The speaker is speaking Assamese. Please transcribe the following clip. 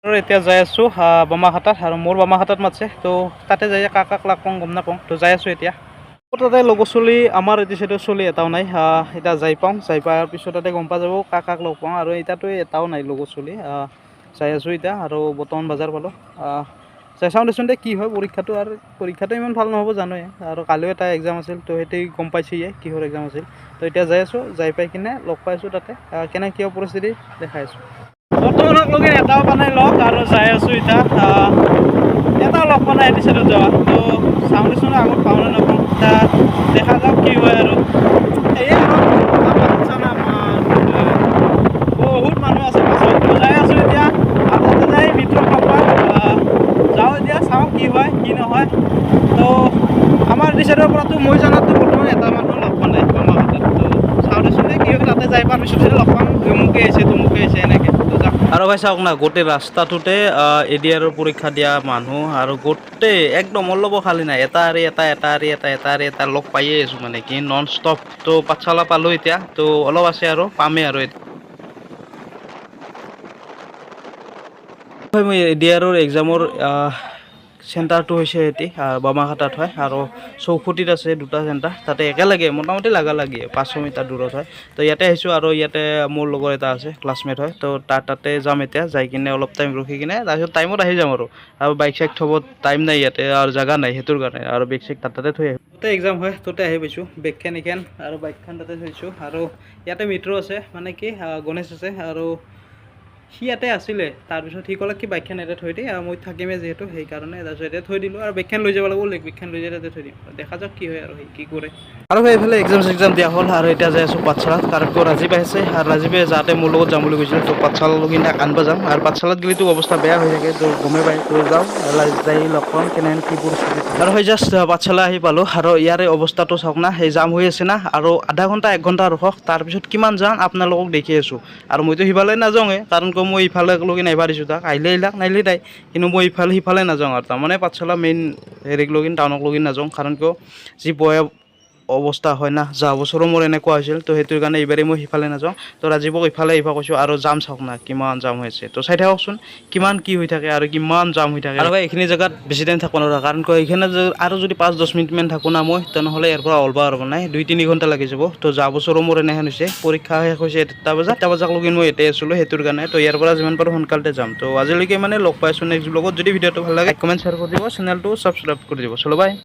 আৰু এতিয়া যাই আছোঁ বামাঘাটত আৰু মোৰ বামাঘাটত মাতছে তো তাতে যাই কাক লাগ পাওঁ গম নাপাওঁ তো যাই আছোঁ এতিয়া তাতে লগৰ চলি আমাৰ এইটো চাইডৰ চলি এটাও নাই এতিয়া যাই পাওঁ যাই পোৱাৰ পিছত তাতে গম পোৱা যাব কাক লগ পাওঁ আৰু এতিয়াতো এটাও নাই লগৰ চলি যাই আছোঁ এতিয়া আৰু বৰ্তমান বজাৰ পালোঁ যাই চাওঁ দেচোন দে কি হয় পৰীক্ষাটো ইমান ভাল নহ'ব জানোৱে আৰু কালিও এটা এক্সাম আছিল তো সেইটো গম পাইছোঁয়ে কিহৰ এক্সাম আছিল তো এতিয়া যাই আছোঁ যাই পাই কিনে লগ পাইছোঁ তাতে কেনে কিয় পৰিস্থিতি দেখাই আছোঁ বৰ্তমানক লগিন এটাও পোৱা নাই লগ আৰু যাই আছোঁ এতিয়া এটাও লগ পোৱা নাই এটি চাইডত যোৱা তো চাওঁ দেচোন আগত পাওঁ নে নাপাওঁ এতিয়া দেখা যাওক কি হয় আৰু এই বহুত মানুহ আছে পাছত তো যাই আছোঁ এতিয়া আৰু তাতে যাই মিত্ৰক লগ পাওঁ যাওঁ এতিয়া চাওঁ কি হয় কি নহয় তো আমাৰ এইটো চাইডৰ পৰাতো মই জানাততো বৰ্তমান এটা মানুহ লগ পোৱা নাই বামাঘাটত তো চাওঁ দেচোন কি হয় তাতে যাই পোৱাৰ পিছত লগ পাম অমুকে আহিছে তমুকে আহিছে এনেকৈ আৰু ভাই চাওক না গোটেই ৰাস্তাটোতে এডিআৰৰ পৰীক্ষা দিয়া মানুহ আৰু গোটেই একদম অলপ খালী নাই এটা আৰি এটা লগ পায়ে আছোঁ মানে কি নন ষ্টপ তো পাঠশালা পালোঁ এতিয়া তো অলপ আছে আৰু পামেই আৰু হয় মই এডিআৰৰ এক্সামৰ চেণ্টাৰটো হৈছে এটি বামাঘাটত হয় আৰু চৌখুটিত আছে দুটা চেণ্টাৰ তাতে একেলগে মোটামুটি লাগে 500 মিটাৰ দূৰত হয় তো ইয়াতে আহিছোঁ আৰু ইয়াতে মোৰ লগৰ এটা আছে ক্লাছমেট হয় তো তাতে যাম এতিয়া যাই কিনে অলপ টাইম ৰখি কিনে তাৰপিছত টাইমত আহি যাম আৰু বাইক চাইক থ'ব টাইম নাই ইয়াতে আৰু জেগা নাই সেইটোৰ কাৰণে আৰু বেগ চেগ তাতে থৈ আহিম তাতে এক্সাম হয় তাতে আহি পাইছোঁ বেগখান এইখান আৰু বাইকখন তাতে থৈছোঁ আৰু ইয়াতে মিত্ৰ আছে মানে কি গণেশ আছে আৰু সি ইয়াতে আছিলে তাৰপিছত সি ক'লে কি বাইকখন ইয়াতে থৈ দিয়ে মই থাকিমেই যিহেতু সেইকাৰণে তাৰপিছত ইয়াতে থৈ দিলোঁ আৰু বেগখন লৈ যাব লাগিব বেগখন লৈ যাই তাতে থৈ দিম দেখা যাওক কি হয় আৰু সি কি কৰে আৰু এইফালে এক্সাম দিয়া হ'ল আৰু এতিয়া যাই আছোঁ পাঠশালাত কাৰণ কিয় ৰাজীৱ আহিছে আৰু ৰাজীৱে যাওঁতে মোৰ লগত যাম বুলি কৈছিল তো পাঠশালালৈ কিন্তু আনিব যাম আৰু পাঠশালাত গ'লেতো অৱস্থা বেয়া হৈ থাকে তো গমেই পায় তো যাওঁ যাই লগ পাম কেনেহেন কি পৰিস্থিতি আৰু সেই জাষ্ট পাঠশালা আহি পালোঁ আৰু ইয়াৰে অৱস্থাটো চাওক না সেই জাম হৈ আছে না আৰু আধা ঘণ্টা 1 ঘণ্টা ৰখক তাৰপিছত কিমান যাম আপোনালোকক দেখি আছোঁ আৰু মইতো সিফালে নাযাওঁৱে কাৰণ কিয় মই ইফালে লগিন আহিব দিছোঁ তাক আহিলে আহিলাক নাহিলে নাই কিন্তু মই সিফালে নাযাওঁ আৰু তাৰমানে পাঠশালা মেইন হেৰিক লগিন টাউনক লগিন নাযাওঁ কাৰণ কিয় যি বয়া অৱস্থা হয় না যোৱা বছৰো মোৰ এনেকুৱা হৈছিল তো সেইটোৰ কাৰণে এইবাৰেই মই সিফালে নাযাওঁ তো ৰাজীৱক ইফালে আহিব কৈছোঁ আৰু জাম চাওক না কিমান জাম হৈ আছে তো চাই থাককচোন কিমান কি হৈ থাকে আৰু কিমান জাম হৈ থাকে আৰু ভাই এইখিনি জেগাত বেছি টাইম থাকিব নোৱাৰা কাৰণ কিয় এইখিনি আৰু যদি 5-10 মিনিটমান থাকোঁ না মই তেনেহ'লে ইয়াৰ পৰা ওলাব আৰু নাই 2-3 ঘণ্টা লাগি যাব তো যোৱা বছৰো মোৰ এনেহেন হৈছে পৰীক্ষা শেষ হৈছে 1টা বজাত লগিন মই ইয়াতে আছিলোঁ সেইটোৰ কাৰণে তো ইয়াৰ পৰা যিমান পাৰোঁ সোনকালতে যাম তো আজিলৈকে মানে লগ পাইছোঁ নেক্সট ব্লগত যদি ভিডিঅ'টো ভাল লাগে কমেণ্ট শ্বেয়াৰ কৰি দিব চেনেলটো ছাবস্ক্ৰাইব কৰি দিব চলো বাই